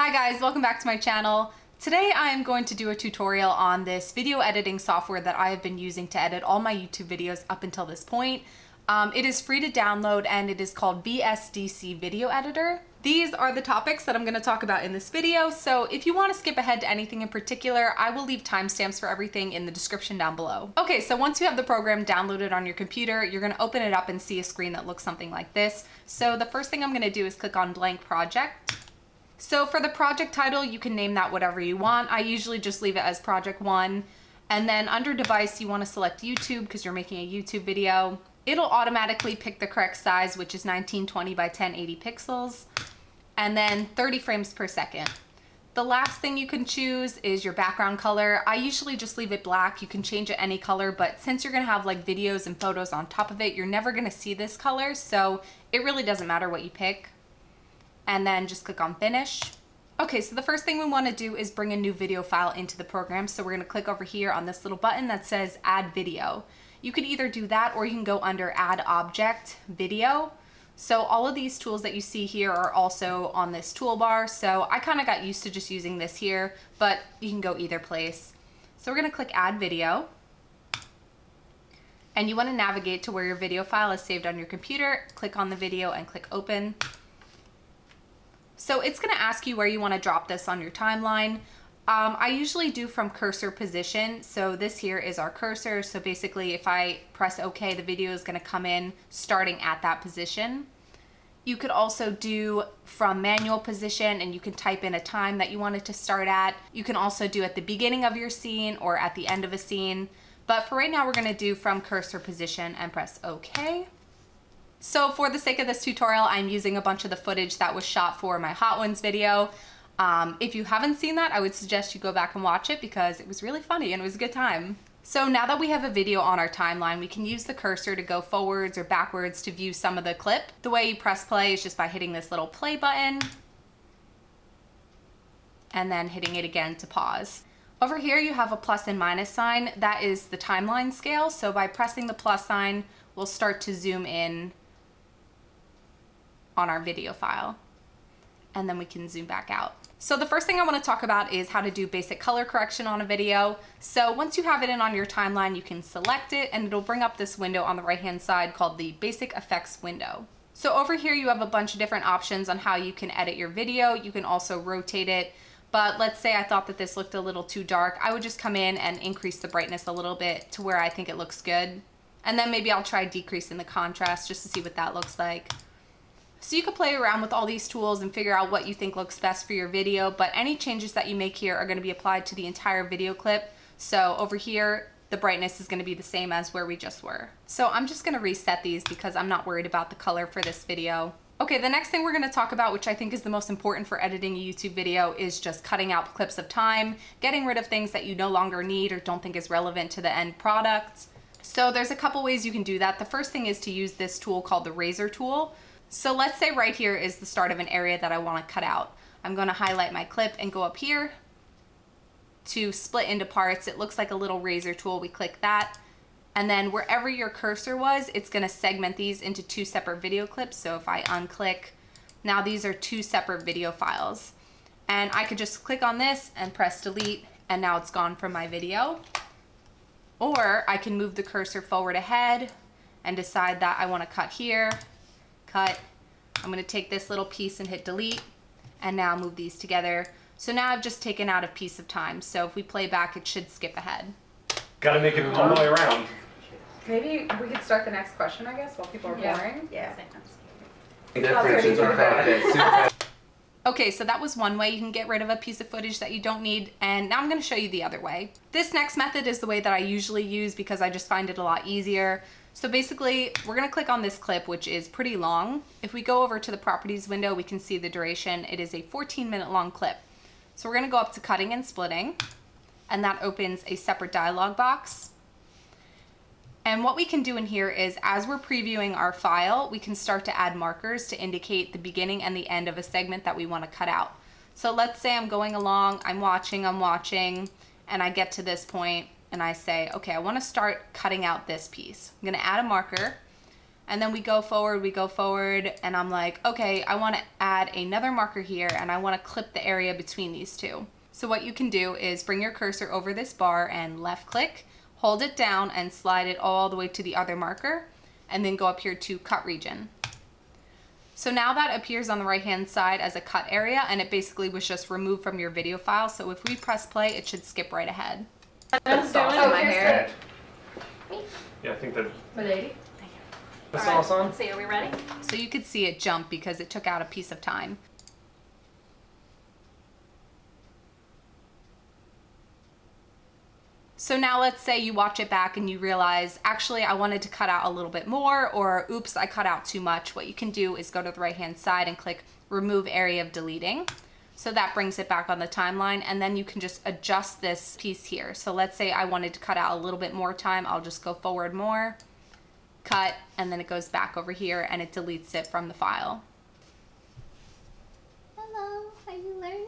Hi guys, welcome back to my channel. Today I am going to do a tutorial on this video editing software that I have been using to edit all my YouTube videos up until this point. It is free to download and it is called VSDC Video Editor. These are the topics that I'm going to talk about in this video, so if you want to skip ahead to anything in particular, I will leave timestamps for everything in the description down below. Okay, so once you have the program downloaded on your computer, you're going to open it up and see a screen that looks something like this. So the first thing I'm going to do is click on Blank Project. So for the project title, you can name that whatever you want. I usually just leave it as Project 1. And then under device, you want to select YouTube because you're making a YouTube video. It'll automatically pick the correct size, which is 1920 by 1080 pixels, and then 30 frames per second. The last thing you can choose is your background color. I usually just leave it black. You can change it any color, but since you're gonna have like videos and photos on top of it, you're never gonna see this color, so it really doesn't matter what you pick. And then just click on Finish. Okay, so the first thing we wanna do is bring a new video file into the program. So we're gonna click over here on this little button that says Add Video. You can either do that or you can go under Add Object, Video. So all of these tools that you see here are also on this toolbar. So I kind of got used to just using this here, but you can go either place. So we're gonna click Add Video. And you wanna navigate to where your video file is saved on your computer, click on the video and click Open. So it's gonna ask you where you wanna drop this on your timeline. I usually do from cursor position. So this here is our cursor. So basically if I press OK, the video is gonna come in starting at that position. You could also do from manual position and you can type in a time that you want it to start at. You can also do at the beginning of your scene or at the end of a scene. But for right now, we're gonna do from cursor position and press OK. So for the sake of this tutorial, I'm using a bunch of the footage that was shot for my Hot Ones video. If you haven't seen that, I would suggest you go back and watch it because it was really funny and it was a good time. So now that we have a video on our timeline, we can use the cursor to go forwards or backwards to view some of the clip. The way you press play is just by hitting this little play button and then hitting it again to pause. Over here you have a plus and minus sign. That is the timeline scale. So by pressing the plus sign, we'll start to zoom in on our video file. And then we can zoom back out. So the first thing I want to talk about is how to do basic color correction on a video. So once you have it in on your timeline, you can select it and it'll bring up this window on the right hand side called the Basic Effects window. So over here you have a bunch of different options on how you can edit your video. You can also rotate it. But let's say I thought that this looked a little too dark. I would just come in and increase the brightness a little bit to where I think it looks good. And then maybe I'll try decreasing the contrast just to see what that looks like. So you can play around with all these tools and figure out what you think looks best for your video, but any changes that you make here are going to be applied to the entire video clip. So over here, the brightness is going to be the same as where we just were. So I'm just going to reset these because I'm not worried about the color for this video. Okay, the next thing we're going to talk about, which I think is the most important for editing a YouTube video, is just cutting out clips of time, getting rid of things that you no longer need or don't think is relevant to the end product. So there's a couple ways you can do that. The first thing is to use this tool called the razor tool. So let's say right here is the start of an area that I want to cut out. I'm going to highlight my clip and go up here to split into parts. It looks like a little razor tool. We click that. And then wherever your cursor was, it's going to segment these into two separate video clips. So if I unclick, now these are two separate video files. And I could just click on this and press delete, and now it's gone from my video. Or I can move the cursor forward ahead and decide that I want to cut here. Cut. I'm going to take this little piece and hit delete and now move these together. So now I've just taken out a piece of time. So if we play back, it should skip ahead. Gotta make it all the way around. Maybe we could start the next question, I guess, while people are boring. Yeah. Okay, so that was one way you can get rid of a piece of footage that you don't need, and now I'm going to show you the other way. This next method is the way that I usually use because I just find it a lot easier. So basically, we're going to click on this clip, which is pretty long. If we go over to the properties window, we can see the duration. It is a 14-minute long clip. So we're going to go up to cutting and splitting, and that opens a separate dialog box. And what we can do in here is, as we're previewing our file, we can start to add markers to indicate the beginning and the end of a segment that we want to cut out. So let's say I'm going along, I'm watching, and I get to this point, and I say, okay, I want to start cutting out this piece. I'm going to add a marker. And then we go forward, and I'm like, okay, I want to add another marker here, and I want to clip the area between these two. So what you can do is bring your cursor over this bar and left click, hold it down and slide it all the way to the other marker, and then go up here to cut region. So now that appears on the right hand side as a cut area, and it basically was just removed from your video file. So if we press play, it should skip right ahead. That's doing Oh, my hair. Me? Yeah, I think that. My lady. The All sauce right, on? let's see, are we ready? So you could see it jump because it took out a piece of time. So now let's say you watch it back and you realize, actually, I wanted to cut out a little bit more, or oops, I cut out too much. What you can do is go to the right-hand side and click Remove Area of Deleting. So that brings it back on the timeline, and then you can just adjust this piece here. So let's say I wanted to cut out a little bit more time. I'll just go forward more, cut, and then it goes back over here and it deletes it from the file. Hello, are you learning?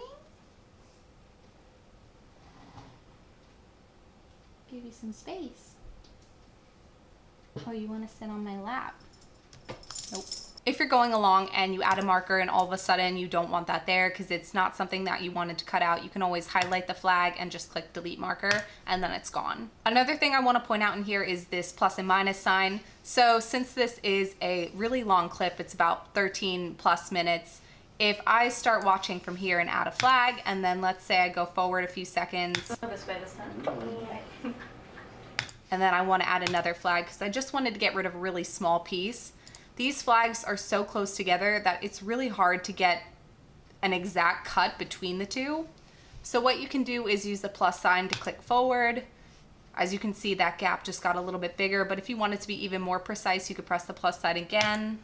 Give you some space. Oh, you want to sit on my lap? Nope. If you're going along and you add a marker and all of a sudden you don't want that there because it's not something that you wanted to cut out, you can always highlight the flag and just click delete marker, and then it's gone. Another thing I want to point out in here is this plus and minus sign. So since this is a really long clip, it's about 13 plus minutes. If I start watching from here and add a flag, and then let's say I go forward a few seconds, This way this time. and then I want to add another flag because I just wanted to get rid of a really small piece. These flags are so close together that it's really hard to get an exact cut between the two. So what you can do is use the plus sign to click forward. As you can see, that gap just got a little bit bigger, but if you want it to be even more precise, you could press the plus sign again.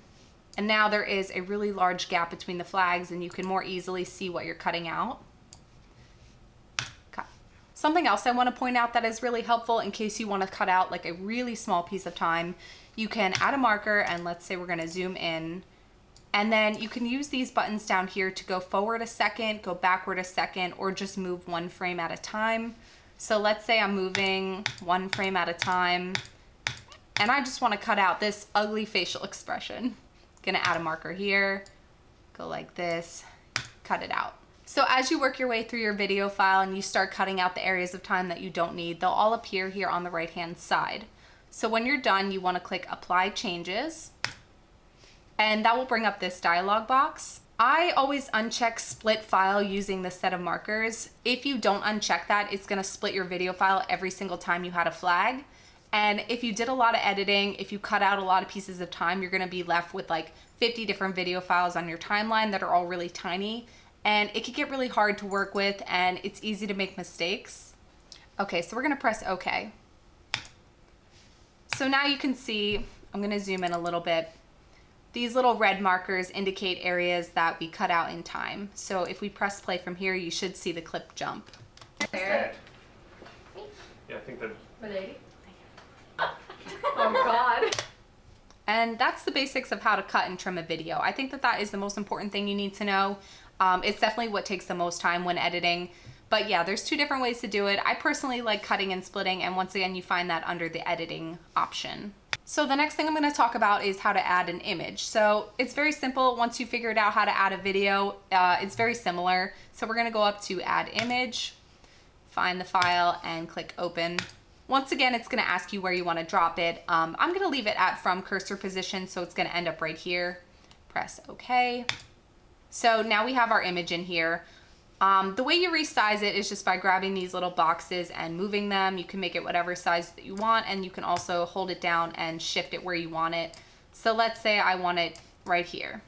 And now there is a really large gap between the flags, and you can more easily see what you're cutting out. Cut. Something else I want to point out that is really helpful in case you want to cut out like a really small piece of time, you can add a marker, and let's say we're going to zoom in, and then you can use these buttons down here to go forward a second, go backward a second, or just move one frame at a time. So let's say I'm moving one frame at a time, and I just want to cut out this ugly facial expression. Gonna add a marker here, go like this, cut it out. So as you work your way through your video file and you start cutting out the areas of time that you don't need, they'll all appear here on the right hand side. So when you're done, you want to click Apply Changes, and that will bring up this dialog box. I always uncheck split file using this set of markers. If you don't uncheck that, it's going to split your video file every single time you had a flag. And if you did a lot of editing, if you cut out a lot of pieces of time, you're going to be left with like 50 different video files on your timeline that are all really tiny. And it could get really hard to work with, and it's easy to make mistakes. Okay, so we're going to press OK. So now you can see, I'm going to zoom in a little bit. These little red markers indicate areas that we cut out in time. So if we press play from here, you should see the clip jump. Hair. Yeah, I think that. My lady. Oh God. And that's the basics of how to cut and trim a video. I think that that is the most important thing you need to know. It's definitely what takes the most time when editing. But yeah, there's two different ways to do it. I personally like cutting and splitting, and once again, you find that under the editing option. So the next thing I'm going to talk about is how to add an image. So it's very simple. Once you figured out how to add a video, it's very similar. So we're going to go up to Add Image, find the file, and click Open. Once again, it's going to ask you where you want to drop it. I'm going to leave it at from cursor position, so it's going to end up right here. Press OK. So now we have our image in here. The way you resize it is just by grabbing these little boxes and moving them. You can make it whatever size that you want, and you can also hold it down and shift it where you want it. So let's say I want it right here.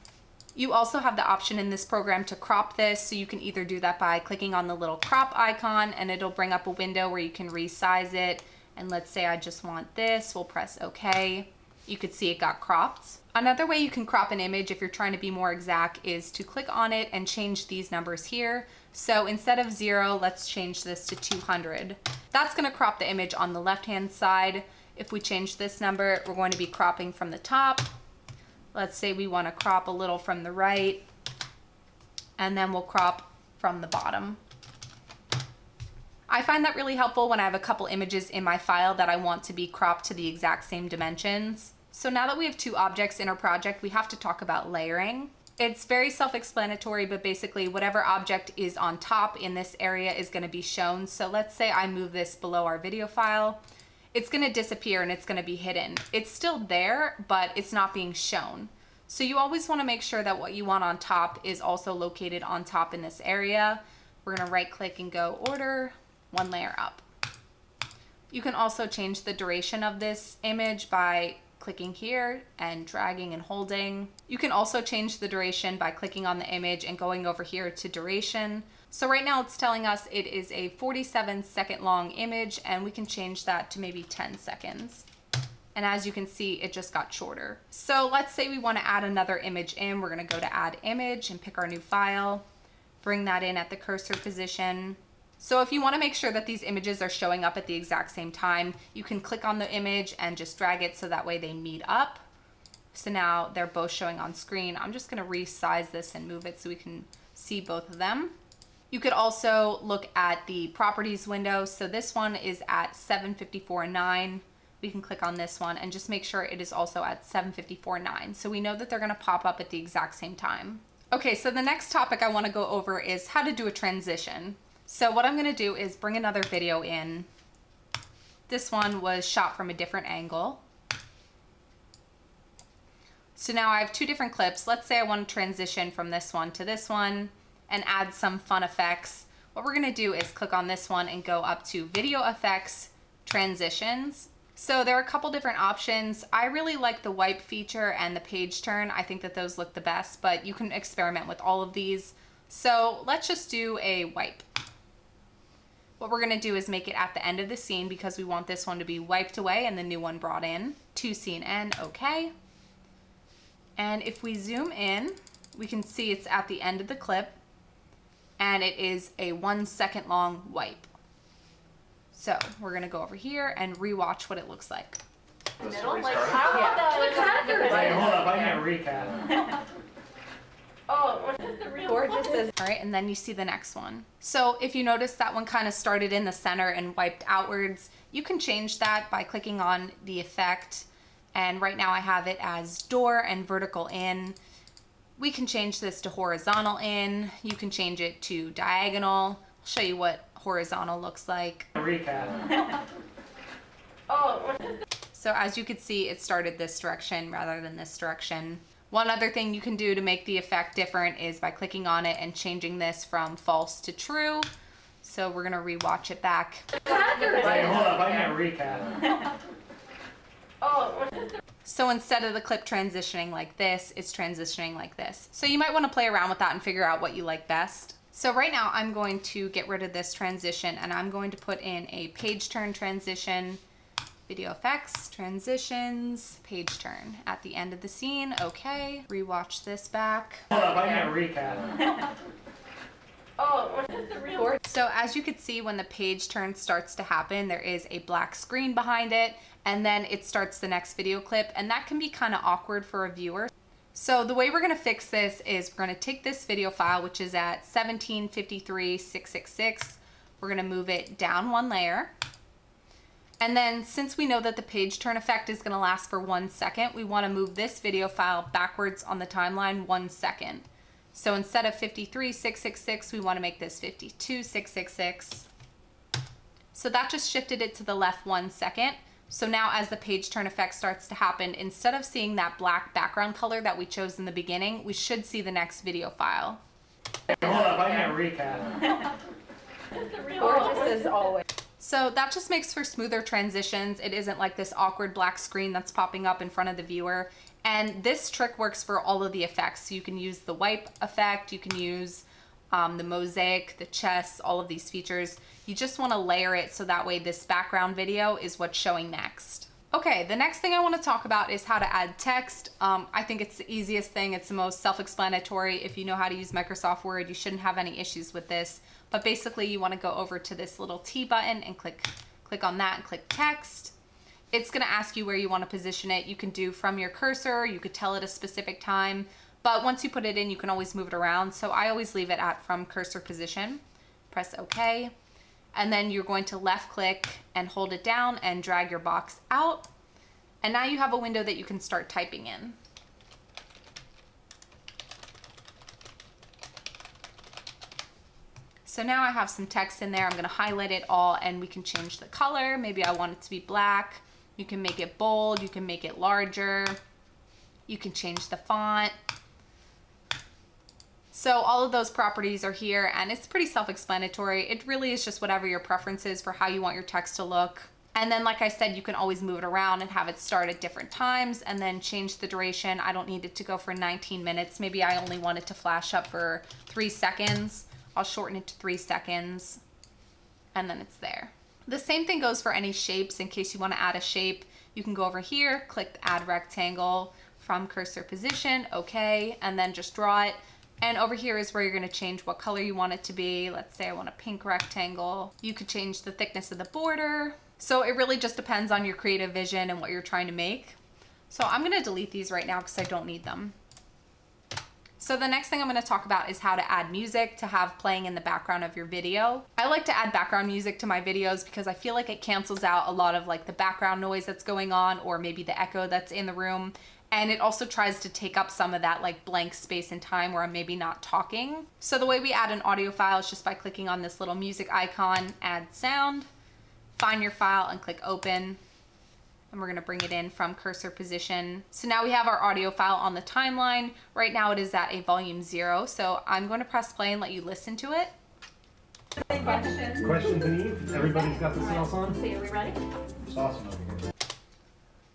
You also have the option in this program to crop this, so you can either do that by clicking on the little crop icon, and it'll bring up a window where you can resize it. And let's say I just want this, we'll press OK. You could see it got cropped. Another way you can crop an image if you're trying to be more exact is to click on it and change these numbers here. So instead of 0, let's change this to 200. That's going to crop the image on the left-hand side. If we change this number, we're going to be cropping from the top. Let's say we want to crop a little from the right, and then we'll crop from the bottom. I find that really helpful when I have a couple images in my file that I want to be cropped to the exact same dimensions. So now that we have two objects in our project, we have to talk about layering. It's very self-explanatory, but basically whatever object is on top in this area is going to be shown. So let's say I move this below our video file. It's going to disappear and it's going to be hidden. It's still there, but it's not being shown. So you always want to make sure that what you want on top is also located on top in this area. We're going to right click and go order, one layer up. You can also change the duration of this image by clicking here and dragging and holding. You can also change the duration by clicking on the image and going over here to duration. So right now it's telling us it is a 47-second long image, and we can change that to maybe 10 seconds. And as you can see, it just got shorter. So let's say we want to add another image in. We're going to go to add image and pick our new file, bring that in at the cursor position. So if you want to make sure that these images are showing up at the exact same time, you can click on the image and just drag it so that way they meet up. So now they're both showing on screen. I'm just going to resize this and move it so we can see both of them. You could also look at the properties window. So this one is at 754.9. We can click on this one and just make sure it is also at 754.9. So we know that they're going to pop up at the exact same time. Okay, so the next topic I want to go over is how to do a transition. So what I'm going to do is bring another video in. This one was shot from a different angle. So now I have two different clips. Let's say I want to transition from this one to this one and add some fun effects. What we're going to do is click on this one and go up to Video Effects, Transitions. So there are a couple different options. I really like the wipe feature and the page turn. I think that those look the best, but you can experiment with all of these. So let's just do a wipe. What we're going to do is make it at the end of the scene because we want this one to be wiped away and the new one brought in. To scene end, okay. And if we zoom in, we can see it's at the end of the clip and it is a 1 second long wipe. So we're going to go over here and rewatch what it looks like. Middle? Like, I want the character. Wait, hold up, I need a recap. Oh, what is the real one? All right, and then you see the next one. So if you notice that one kind of started in the center and wiped outwards, you can change that by clicking on the effect. And right now I have it as door and vertical in. We can change this to horizontal in. You can change it to diagonal. I'll show you what horizontal looks like. Recap. Oh, what is So as you can see, it started this direction rather than this direction. One other thing you can do to make the effect different is by clicking on it and changing this from false to true. So we're gonna rewatch it back. Wait, hold up, I need a recap. Oh, what is the So instead of the clip transitioning like this, it's transitioning like this. So you might want to play around with that and figure out what you like best. So right now I'm going to get rid of this transition and I'm going to put in a page turn transition. Video effects, transitions, page turn at the end of the scene. Okay, rewatch this back. Hold up, I need a recap. Oh, what is the real one? So as you can see, when the page turn starts to happen, there is a black screen behind it, and then it starts the next video clip, and that can be kind of awkward for a viewer. So the way we're gonna fix this is we're gonna take this video file, which is at 1753.666. We're gonna move it down one layer. And then since we know that the page turn effect is gonna last for 1 second, we wanna move this video file backwards on the timeline 1 second. So instead of 53.666, we wanna make this 52.666. So that just shifted it to the left 1 second. So now as the page turn effect starts to happen, instead of seeing that black background color that we chose in the beginning, we should see the next video file. Hold up, I need a recap. Gorgeous as always. So that just makes for smoother transitions. It isn't like this awkward black screen that's popping up in front of the viewer. And this trick works for all of the effects. So you can use the wipe effect, you can use the mosaic, the chess, all of these features. You just want to layer it so that way this background video is what's showing next. Okay, the next thing I want to talk about is how to add text. I think it's the easiest thing. It's the most self-explanatory. If you know how to use Microsoft Word, you shouldn't have any issues with this. But basically you want to go over to this little T button and click on that and click text. It's going to ask you where you want to position it. You can do from your cursor, you could tell it a specific time, but once you put it in, you can always move it around. So I always leave it at from cursor position. Press OK. And then you're going to left click and hold it down and drag your box out. And now you have a window that you can start typing in. So now I have some text in there. I'm gonna highlight it all and we can change the color. Maybe I want it to be black. You can make it bold, you can make it larger. You can change the font. So all of those properties are here and it's pretty self-explanatory. It really is just whatever your preference is for how you want your text to look. And then like I said, you can always move it around and have it start at different times and then change the duration. I don't need it to go for 19 minutes. Maybe I only want it to flash up for 3 seconds. I'll shorten it to 3 seconds and then it's there. The same thing goes for any shapes. In case you want to add a shape, you can go over here, click add rectangle from cursor position, okay, and then just draw it. And over here is where you're going to change what color you want it to be. Let's say I want a pink rectangle. You could change the thickness of the border. So it really just depends on your creative vision and what you're trying to make. So I'm going to delete these right now because I don't need them. So the next thing I'm going to talk about is how to add music to have playing in the background of your video. I like to add background music to my videos because I feel like it cancels out a lot of like the background noise that's going on or maybe the echo that's in the room. And it also tries to take up some of that like blank space and time where I'm maybe not talking. So the way we add an audio file is just by clicking on this little music icon, add sound, find your file and click open. And we're gonna bring it in from cursor position. So now we have our audio file on the timeline. Right now it is at a volume 0. So I'm going to press play and let you listen to it. Questions and Eve? Everybody's got the sauce on? So are we ready? Sauce over here.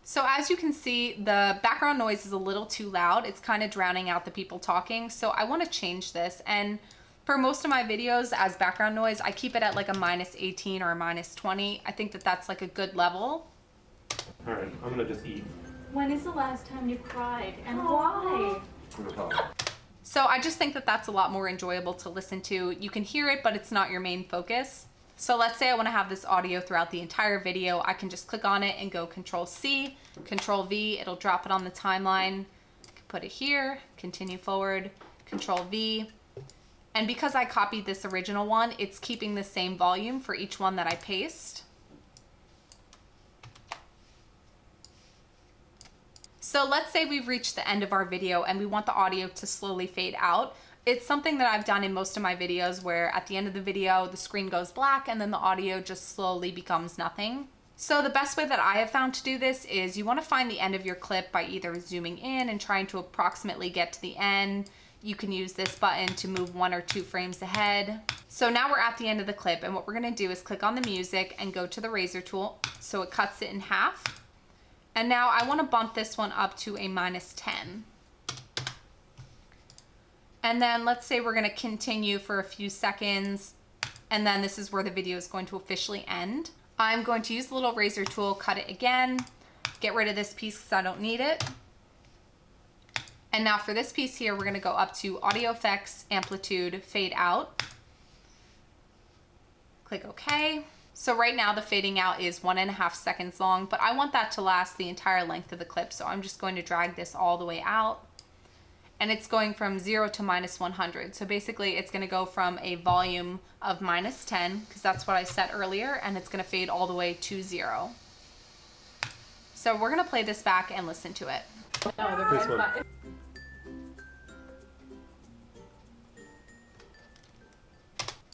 So as you can see, the background noise is a little too loud. It's kind of drowning out the people talking. So I want to change this. And for most of my videos as background noise, I keep it at like a -18 or a -20. I think that that's like a good level. All right, I'm gonna just eat. When is the last time you cried and why? So I just think that that's a lot more enjoyable to listen to. You can hear it, but it's not your main focus. So let's say I want to have this audio throughout the entire video. I can just click on it and go Control-C, Control-V. It'll drop it on the timeline. I can put it here, continue forward, Control-V. And because I copied this original one, it's keeping the same volume for each one that I paste. So let's say we've reached the end of our video and we want the audio to slowly fade out. It's something that I've done in most of my videos where at the end of the video, the screen goes black and then the audio just slowly becomes nothing. So the best way that I have found to do this is you want to find the end of your clip by either zooming in and trying to approximately get to the end. You can use this button to move 1 or 2 frames ahead. So now we're at the end of the clip and what we're going to do is click on the music and go to the razor tool so it cuts it in half. And now I want to bump this one up to a -10. And then let's say we're going to continue for a few seconds. And then this is where the video is going to officially end. I'm going to use the little razor tool, cut it again, get rid of this piece because I don't need it. And now for this piece here, we're going to go up to Audio Effects, Amplitude, Fade Out. Click OK. So right now the fading out is 1.5 seconds long, but I want that to last the entire length of the clip. So I'm just going to drag this all the way out. And it's going from 0 to -100. So basically it's going to go from a volume of -10, because that's what I set earlier, and it's going to fade all the way to 0. So we're going to play this back and listen to it. This one.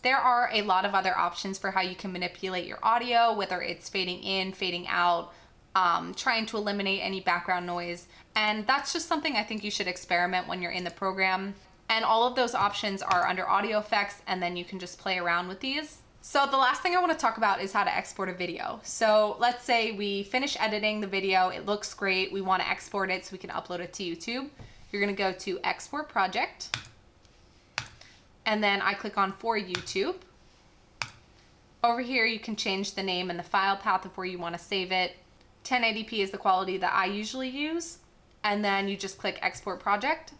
There are a lot of other options for how you can manipulate your audio, whether it's fading in, fading out, trying to eliminate any background noise. And that's just something I think you should experiment when you're in the program. And all of those options are under audio effects, and then you can just play around with these. So the last thing I want to talk about is how to export a video. So let's say we finish editing the video, it looks great, we want to export it so we can upload it to YouTube. You're going to go to Export Project. And then I click on For YouTube. Over here you can change the name and the file path of where you want to save it. 1080p is the quality that I usually use. And then you just click Export Project.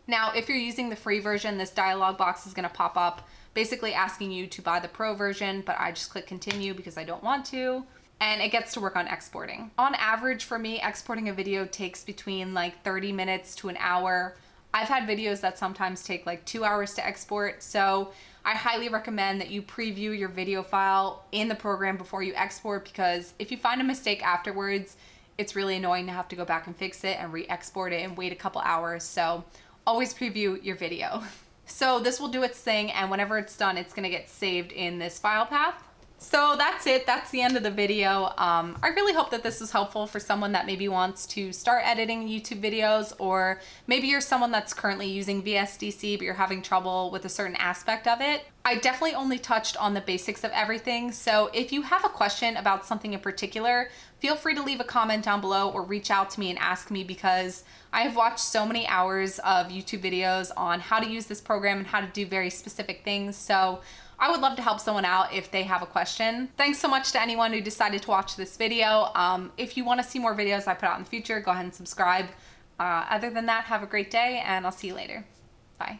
Now if you're using the free version, this dialog box is going to pop up basically asking you to buy the pro version, but I just click Continue because I don't want to. And it gets to work on exporting. On average for me, exporting a video takes between like 30 minutes to an hour. I've had videos that sometimes take like 2 hours to export. So I highly recommend that you preview your video file in the program before you export, because if you find a mistake afterwards, it's really annoying to have to go back and fix it and re-export it and wait a couple hours. So always preview your video. So this will do its thing, and whenever it's done, it's gonna get saved in this file path. So that's it. That's the end of the video. I really hope that this was helpful for someone that maybe wants to start editing YouTube videos, or maybe you're someone that's currently using VSDC but you're having trouble with a certain aspect of it. I definitely only touched on the basics of everything, so if you have a question about something in particular, feel free to leave a comment down below or reach out to me and ask me, because I have watched so many hours of YouTube videos on how to use this program and how to do very specific things. So I would love to help someone out if they have a question. Thanks so much to anyone who decided to watch this video. If you want to see more videos I put out in the future, go ahead and subscribe. Other than that, have a great day, and I'll see you later. Bye.